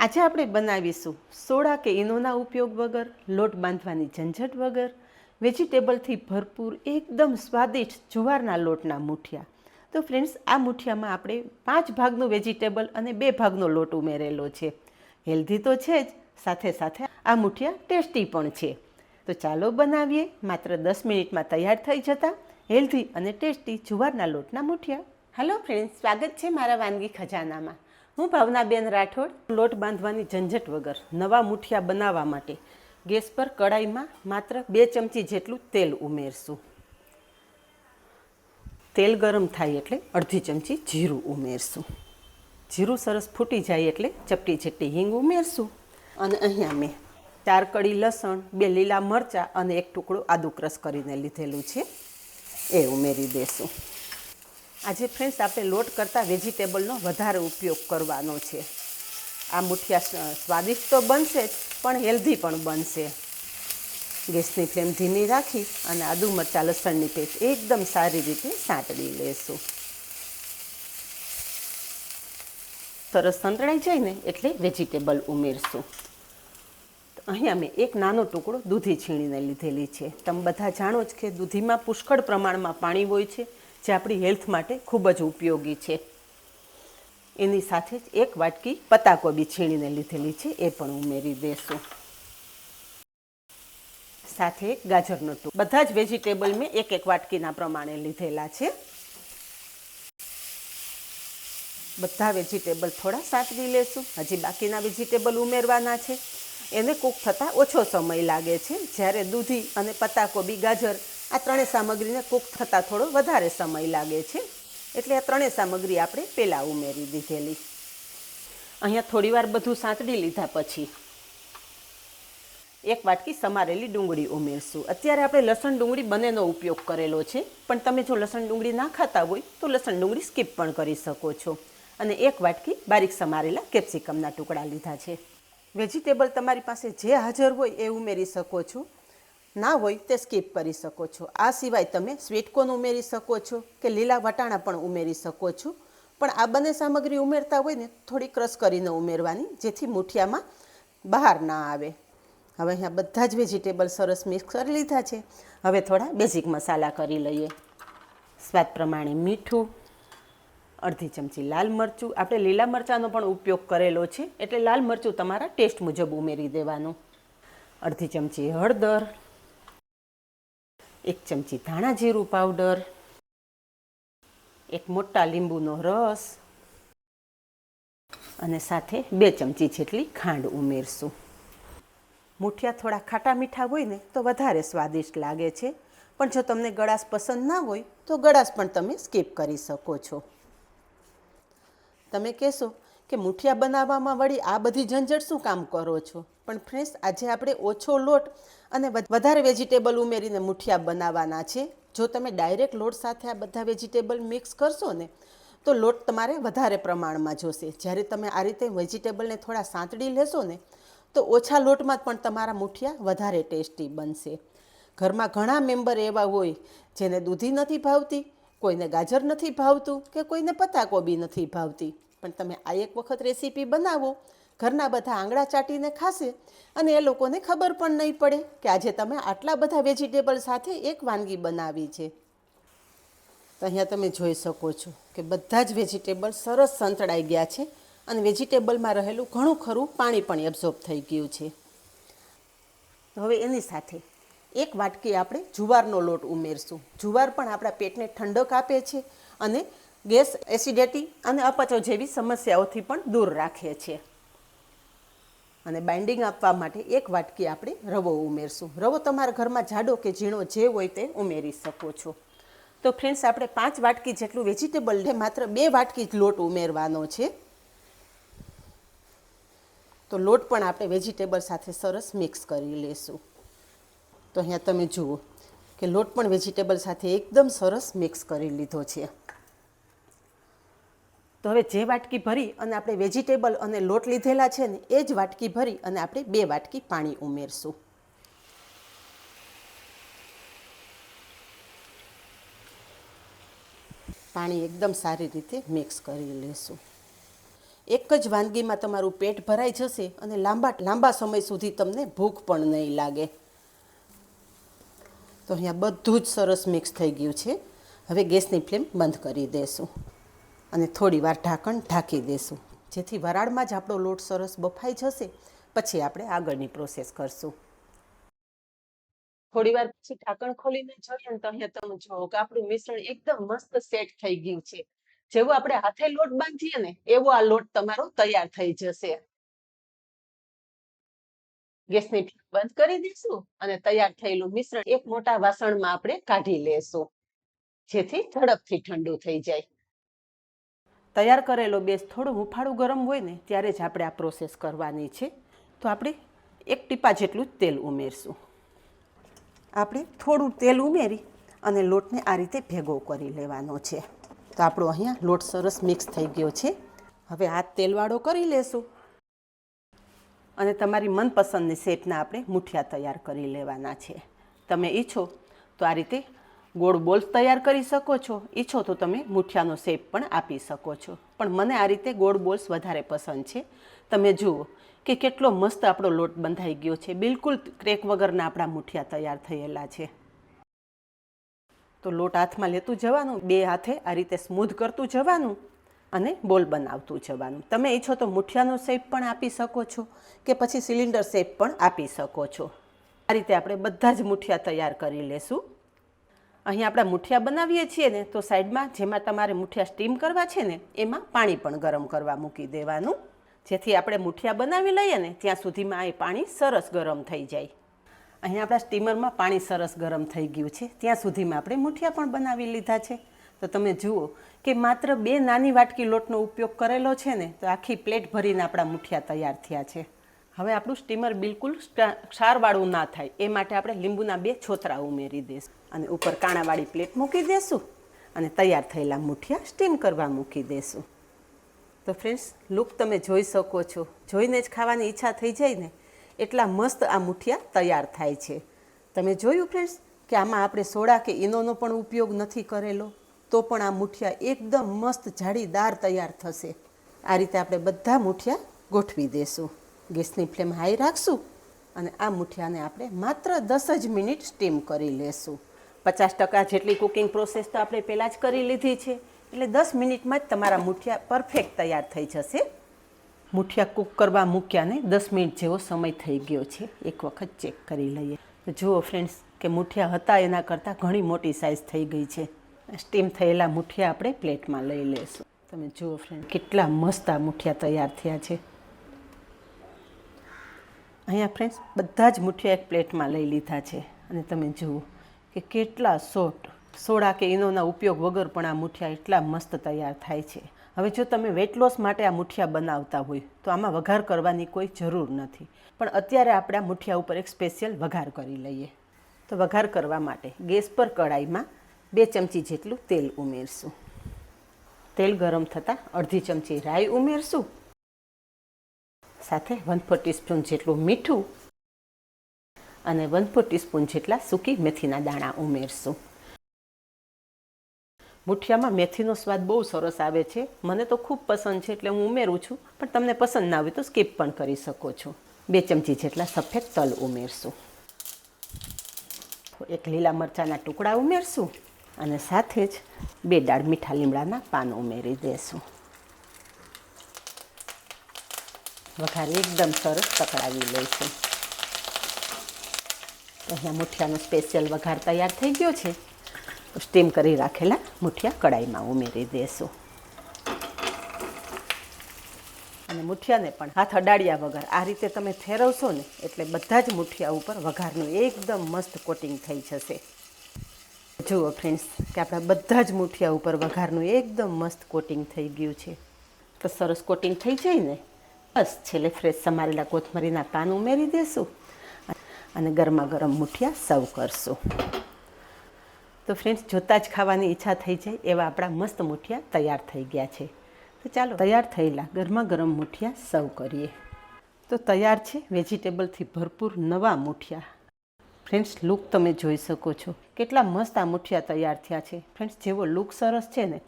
આજે આપણે બનાવીશું સોડા કે ઈનોના ઉપયોગ વગર, લોટ બાંધવાની ઝંઝટ વગર, વેજીટેબલથી ભરપૂર એકદમ સ્વાદિષ્ટ જુવારના લોટના મૂઠિયા. તો ફ્રેન્ડ્સ, આ મૂઠિયામાં આપણે 5 ભાગનું વેજીટેબલ અને 2 ભાગનો લોટ ઉમેરેલો છે. હેલ્ધી તો છે જ, સાથે સાથે આ મૂઠિયા ટેસ્ટી પણ છે. તો ચાલો બનાવીએ માત્ર 10 મિનિટમાં તૈયાર થઈ જતા હેલ્ધી અને ટેસ્ટી જુવારના લોટના મૂઠિયા. હેલો ફ્રેન્ડ્સ, સ્વાગત છે મારા વાનગી ખજાનામાં. હું ભાવનાબેન રાઠોડ. લોટ બાંધવાની ઝંઝટ વગર નવા મૂઠિયા બનાવવા માટે ગેસ પર કડાઈમાં માત્ર 2 ચમચી જેટલું તેલ ઉમેરશું. તેલ ગરમ થાય એટલે અડધી ચમચી જીરું ઉમેરશું. જીરું સરસ ફૂટી જાય એટલે ચપટી જેટલી હિંગ ઉમેરશું. અને અહીંયા મેં 4 કળી લસણ, 2 લીલા મરચાં અને 1 ટુકડો આદુ ક્રશ કરીને લીધેલું છે, એ ઉમેરી દેશું. આજે ફ્રેન્ડ્સ, આપણે લોટ કરતાં વેજીટેબલનો વધારે ઉપયોગ કરવાનો છે. આ મૂઠિયા સ્વાદિષ્ટ તો બનશે જ, પણ હેલ્ધી પણ બનશે. ગેસની ફ્લેમ ધીમી રાખી અને આદુ મરચાં લસણની પેસ્ટ એકદમ સારી રીતે સાંતળી લેશું. સરસ સંતળાઈ જાય ને એટલે વેજીટેબલ ઉમેરશું. અહીંયા મેં 1 નાનો ટુકડો દૂધી છીણીને લીધેલી છે. તમે બધા જાણો જ કે દૂધીમાં પુષ્કળ પ્રમાણમાં પાણી હોય છે, જે આપણી હેલ્થ માટે ખૂબ જ ઉપયોગી છે. એની સાથે જ 1 વાટકી પત્તાકોબી છીણીને લીધેલી છે, એ પણ ઉમેરી દેશું. સાથે 1 ગાજરનો ટુકડો. બધા જ વેજીટેબલ મેં 1 વાટકીના પ્રમાણે લીધેલા છે. બધા વેજીટેબલ થોડા સાંતળી લેશું. હજી બાકીના વેજીટેબલ ઉમેરવાના છે. એને કૂક થતાં ઓછો સમય લાગે છે, જ્યારે દૂધી અને પત્તાકોબી, ગાજર આ 3 સામગ્રીને કૂક થતાં થોડો વધારે સમય લાગે છે. એટલે આ 3 સામગ્રી આપણે પહેલાં ઉમેરી દીધેલી. અહીંયા થોડીવાર બધું સાંતળી લીધા પછી 1 વાટકી સમારેલી ડુંગળી ઉમેરશું. અત્યારે આપણે લસણ ડુંગળી બંનેનો ઉપયોગ કરેલો છે, પણ તમે જો લસણ ડુંગળી ના ખાતા હોય તો લસણ ડુંગળી સ્કીપ પણ કરી શકો છો. અને 1 વાટકી બારીક સમારેલા કેપ્સિકમના ટુકડા લીધા છે. વેજીટેબલ તમારી પાસે જે હાજર હોય એ ઉમેરી શકો છો, ના હોય તે સ્કીપ કરી શકો છો. આ સિવાય તમે સ્વીટકોર્ન ઉમેરી શકો છો કે લીલા વટાણા પણ ઉમેરી શકો છો. પણ આ બંને સામગ્રી ઉમેરતા હોય ને થોડી ક્રશ કરીને ઉમેરવાની, જેથી મૂઠિયામાં બહાર ના આવે. હવે અહીંયા બધા જ વેજીટેબલ સરસ મિક્સ કરી લીધા છે. હવે થોડા બેઝિક મસાલા કરી લઈએ. સ્વાદ પ્રમાણે મીઠું, અડધી ચમચી લાલ મરચું. આપણે લીલા મરચાંનો પણ ઉપયોગ કરેલો છે, એટલે લાલ મરચું તમારા ટેસ્ટ મુજબ ઉમેરી દેવાનું. અડધી ચમચી હળદર, 1 ચમચી ધાણા જીરું પાવડર, 1 મોટા લીંબુનો રસ અને સાથે 2 ચમચી જેટલી ખાંડ ઉમેરશું. મૂઠિયા થોડા ખાટા મીઠા હોય ને તો વધારે સ્વાદિષ્ટ લાગે છે, પણ જો તમને ગળાશ પસંદ ના હોય તો ગળાશ પણ તમે સ્કીપ કરી શકો છો. તમે કહેશો કે મૂઠિયા બનાવવામાં વળી આ બધી ઝંઝટ શું કામ કરો છો? પણ ફ્રેન્ડ્સ, આજે આપણે ઓછો લોટ અને વધારે વેજીટેબલ ઉમેરીને મૂઠિયા બનાવવાના છે. જો તમે ડાયરેક્ટ લોટ સાથે આ બધા વેજીટેબલ મિક્સ કરશો ને તો લોટ તમારે વધારે પ્રમાણમાં જોશે. જ્યારે તમે આ રીતે વેજીટેબલને થોડા સાંતળી લેશો ને તો ઓછા લોટમાં પણ તમારા મૂઠિયા વધારે ટેસ્ટી બનશે. ઘરમાં ઘણા મેમ્બર એવા હોય જેને દૂધી નથી ભાવતી, કોઈને ગાજર નથી ભાવતું કે કોઈને પત્તાકોબી નથી ભાવતી. પણ તમે આ એક વખત રેસીપી બનાવો, ઘરના બધા આંગળા ચાટીને ખાશે અને એ લોકોને ખબર પણ નહીં પડે કે આજે તમે આટલા બધા વેજીટેબલ સાથે એક વાનગી બનાવી છે. તો અહીંયા તમે જોઈ શકો છો કે બધા જ વેજીટેબલ સરસ સંતળાઈ ગયા છે અને વેજીટેબલમાં રહેલું ઘણું ખરું પાણી પણ એબ્ઝોર્બ થઈ ગયું છે. હવે એની સાથે 1 વાટકી આપણે જુવારનો લોટ ઉમેરશું. જુવાર પણ આપણા પેટને ઠંડક આપે છે અને ગેસ, એસિડિટી અને અપચો જેવી સમસ્યાઓથી પણ દૂર રાખે છે. અને બાઇન્ડિંગ આપવા માટે 1 વાટકી આપણે રવો ઉમેરશું. રવો તમારા ઘરમાં જાડો કે ઝીણો જે હોય તે ઉમેરી શકો છો. તો ફ્રેન્ડ્સ, આપણે 5 વાટકી જેટલું વેજીટેબલ માત્ર 2 વાટકી જ લોટ ઉમેરવાનો છે. તો લોટ પણ આપણે વેજીટેબલ સાથે સરસ મિક્સ કરી લેશું. તો અહીંયા તમે જુઓ કે લોટ પણ વેજીટેબલ સાથે એકદમ સરસ મિક્સ કરી લીધો છે. તો હવે જે વાટકી ભરી અને આપણે વેજીટેબલ અને લોટ લીધેલા છે ને એ જ વાટકી ભરી અને આપણે 2 વાટકી પાણી ઉમેરશું. પાણી એકદમ સારી રીતે મિક્સ કરી લેશું. એક જ વાનગીમાં તમારું પેટ ભરાઈ જશે અને લાંબા સમય સુધી તમને ભૂખ પણ નહીં લાગે. તો અહીંયા બધું જ સરસ મિક્સ થઈ ગયું છે. હવે ગેસની ફ્લેમ બંધ કરી દેશું અને થોડી વાર ઢાંકણ ઢાંકી દેશું, જેથી વરાળમાં જ આપણો લોટ સરસ બફાઈ જશે. પછી આપણે આગળની પ્રોસેસ કરશું. થોડી વાર પછી ઢાંકણ ખોલીને જોઈએ ને તો અહીંયા તમે જુઓ કે આપણું મિશ્રણ એકદમ મસ્ત સેટ થઈ ગયું છે. જેવું આપણે હાથે લોટ બાંધીએ ને એવો આ લોટ તમારો તૈયાર થઈ જશે. ગેસની ફ્લેમ બંધ કરી દઈશું અને તૈયાર થયેલું મિશ્રણ એક મોટા વાસણમાં આપણે કાઢી લેશું, જેથી ઝડપથી ઠંડુ થઈ જાય. તૈયાર કરેલો બેઝ થોડું હુંફાળું ગરમ હોય ને ત્યારે જ આપણે આ પ્રોસેસ કરવાની છે. તો આપણે એક ટીપા જેટલું જ તેલ ઉમેરશું. આપણે થોડું તેલ ઉમેરી અને લોટને આ રીતે ભેગો કરી લેવાનો છે. તો આપણો અહીંયા લોટ સરસ મિક્સ થઈ ગયો છે. હવે હાથ તેલવાળો કરી લેશું અને તમારી મનપસંદની શેપના આપણે મુઠિયા તૈયાર કરી લેવાના છે. તમે ઈચ્છો તો આ રીતે ગોળ બોલ્સ તૈયાર કરી શકો છો, ઈચ્છો તો તમે મુઠિયાનો શેપ પણ આપી શકો છો. પણ મને આ રીતે ગોળ બોલ્સ વધારે પસંદ છે. તમે જુઓ કે કેટલો મસ્ત આપણો લોટ બંધાઈ ગયો છે. બિલકુલ ક્રેક વગરના આપણા મુઠિયા તૈયાર થયેલા છે. તો લોટ હાથમાં લેતું જવાનું, બે હાથે આ રીતે સ્મૂધ કરતું જવાનું અને બોલ બનાવતું જવાનું. તમે ઈચ્છો તો મુઠિયાનો શેપ પણ આપી શકો છો કે પછી સિલિન્ડર શેપ પણ આપી શકો છો. આ રીતે આપણે બધા જ મુઠિયા તૈયાર કરી લેશું. અહીં આપણે મુઠિયા બનાવીએ છીએ ને તો સાઈડમાં જેમાં તમારે મુઠિયા સ્ટીમ કરવા છે ને એમાં પાણી પણ ગરમ કરવા મૂકી દેવાનું, જેથી આપણે મુઠિયા બનાવી લઈએ ને ત્યાં સુધીમાં એ પાણી સરસ ગરમ થઈ જાય. અહીં આપણા સ્ટીમરમાં પાણી સરસ ગરમ થઈ ગયું છે, ત્યાં સુધીમાં આપણે મુઠિયા પણ બનાવી લીધા છે. તો તમે જુઓ કે માત્ર 2 નાની વાટકી લોટનો ઉપયોગ કરેલો છે ને તો આખી પ્લેટ ભરીને આપણા મુઠિયા તૈયાર થયા છે. હવે આપણું સ્ટીમર બિલકુલ ક્ષારવાળું ના થાય એ માટે આપણે લીંબુના 2 છોતરા ઉમેરી દઈશું અને ઉપર કાણાવાળી પ્લેટ મૂકી દઈશું અને તૈયાર થયેલા મુઠિયા સ્ટીમ કરવા મૂકી દઈશું. તો ફ્રેન્ડ્સ, લુક તમે જોઈ શકો છો, જોઈને જ ખાવાની ઈચ્છા થઈ જાય ને એટલા મસ્ત આ મુઠિયા તૈયાર થાય છે. તમે જોયું ફ્રેન્ડ્સ કે આમાં આપણે સોડા કે ઈનોનો પણ ઉપયોગ નથી કરેલો, તો પણ આ મુઠિયા એકદમ મસ્ત જાળીદાર તૈયાર થશે. આ રીતે આપણે બધા મુઠિયા ગોઠવી દઈશું. ગેસની ફ્લેમ હાઈ રાખશું અને આ મુઠિયાને આપણે માત્ર 10 જ મિનિટ સ્ટીમ કરી લેશું. 50% જેટલી કુકિંગ પ્રોસેસ તો આપણે પહેલાં જ કરી લીધી છે, એટલે 10 મિનિટમાં જ તમારા મુઠિયા પરફેક્ટ તૈયાર થઈ જશે. મુઠિયા કૂક કરવા મૂક્યાને 10 મિનિટ જેવો સમય થઈ ગયો છે. એક વખત ચેક કરી લઈએ તો જુઓ ફ્રેન્ડ્સ કે મુઠિયા હતા એના કરતાં ઘણી મોટી સાઇઝ થઈ ગઈ છે. સ્ટીમ થયેલા મુઠિયા આપણે પ્લેટમાં લઈ લઈશું. તમે જુઓ ફ્રેન્ડ કેટલા મસ્ત આ મુઠિયા તૈયાર થયા છે. અહીંયા ફ્રેન્ડ્સ બધા જ મુઠિયા એક પ્લેટમાં લઈ લીધા છે અને તમે જુઓ કે કેટલા સોફ્ટ, સોડા કે ઈનોના ઉપયોગ વગર પણ આ મુઠિયા એટલા મસ્ત તૈયાર થાય છે. હવે જો તમે વેટ લોસ માટે આ મુઠિયા બનાવતા હોય તો આમાં વઘાર કરવાની કોઈ જરૂર નથી, પણ અત્યારે આપણે આ મુઠિયા ઉપર એક સ્પેશિયલ વઘાર કરી લઈએ. તો વઘાર કરવા માટે ગેસ પર કડાઈમાં 2 ચમચી જેટલું તેલ ઉમેરશું. તેલ ગરમ થતાં અડધી ચમચી રાઈ ઉમેરશું, સાથે 1/4 ટીસ્પૂન જેટલું મીઠું અને 1/4 ટીસ્પૂન જેટલા સૂકી મેથીના દાણા ઉમેરશું. મુઠિયામાં મેથીનો સ્વાદ બહુ સરસ આવે છે. મને તો ખૂબ પસંદ છે એટલે હું ઉમેરું છું, પણ તમને પસંદ ના હોય તો સ્કીપ પણ કરી શકો છો. 2 ચમચી જેટલા સફેદ તલ ઉમેરશું. એક લીલા મરચાંના ટુકડા ઉમેરશું અને સાથે જ 2 દાળ મીઠા લીમડાના પાન ઉમેરી દઈશું. વઘાર એકદમ સરસ તકડાવી લઈશું. અહીંયા મુઠિયાનો સ્પેશિયલ વઘાર તૈયાર થઈ ગયો છે. સ્ટીમ કરી રાખેલા મુઠિયા કડાઈમાં ઉમેરી દઈશું અને મુઠિયાને પણ હાથ અડાડ્યા વગર આ રીતે તમે ફેરવશો ને એટલે બધા જ મુઠિયા ઉપર વઘારનું એકદમ મસ્ત કોટિંગ થઈ જશે. જુઓ ફ્રેન્ડ્સ કે આપણા બધા જ મુઠિયા ઉપર વઘારનું એકદમ મસ્ત કોટિંગ થઈ ગયું છે. તો સરસ કોટિંગ થઈ જાય ને બસ છેલ્લે ફ્રેશ સમારેલા કોથમરીના પાન ઉમેરી દઈશું અને ગરમા ગરમ મુઠિયા સર્વ કરશું. તો ફ્રેન્ડ્સ, જોતાં જ ખાવાની ઈચ્છા થઈ જાય એવા આપણા મસ્ત મુઠિયા તૈયાર થઈ ગયા છે. તો ચાલો તૈયાર થયેલા ગરમા ગરમ મુઠિયા સર્વ કરીએ. તો તૈયાર છે વેજીટેબલથી ભરપૂર નવા મુઠિયા. ફ્રેન્ડ્સ, લુક તમે જોઈ શકો છો કેટલા મસ્ત આ મુઠિયા તૈયાર થયા છે. ફ્રેન્ડ્સ, જેવો લુક સરસ છે ને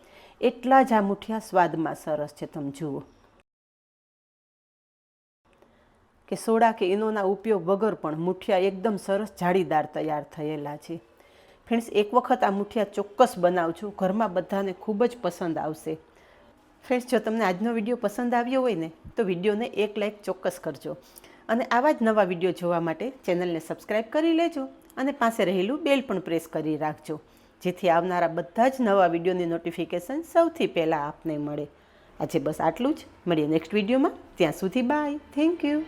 એટલા જ આ મુઠિયા સ્વાદમાં સરસ છે. તમે જુઓ કે સોડા કે ઈનોના ઉપયોગ વગર પણ મુઠિયા એકદમ સરસ જાળીદાર તૈયાર થયેલા છે. ફ્રેન્ડ્સ, એક વખત આ મુઠિયા ચોક્કસ બનાવજો, ઘરમાં બધાને ખૂબ જ પસંદ આવશે. ફ્રેન્ડ્સ, જો તમને આજનો વિડીયો પસંદ આવ્યો હોય ને તો વિડીયોને એક લાઇક ચોક્કસ કરજો અને આવા જ નવા વિડીયો જોવા માટે ચેનલને સબસ્ક્રાઈબ કરી લેજો અને પાસે રહેલું બેલ પણ પ્રેસ કરી રાખજો, જેથી આવનારા બધા જ નવા વિડીયોની નોટિફિકેશન સૌથી પહેલાં આપને મળે. આજે બસ આટલું જ. મળીએ નેક્સ્ટ વિડીયોમાં. ત્યાં સુધી બાય. Thank you.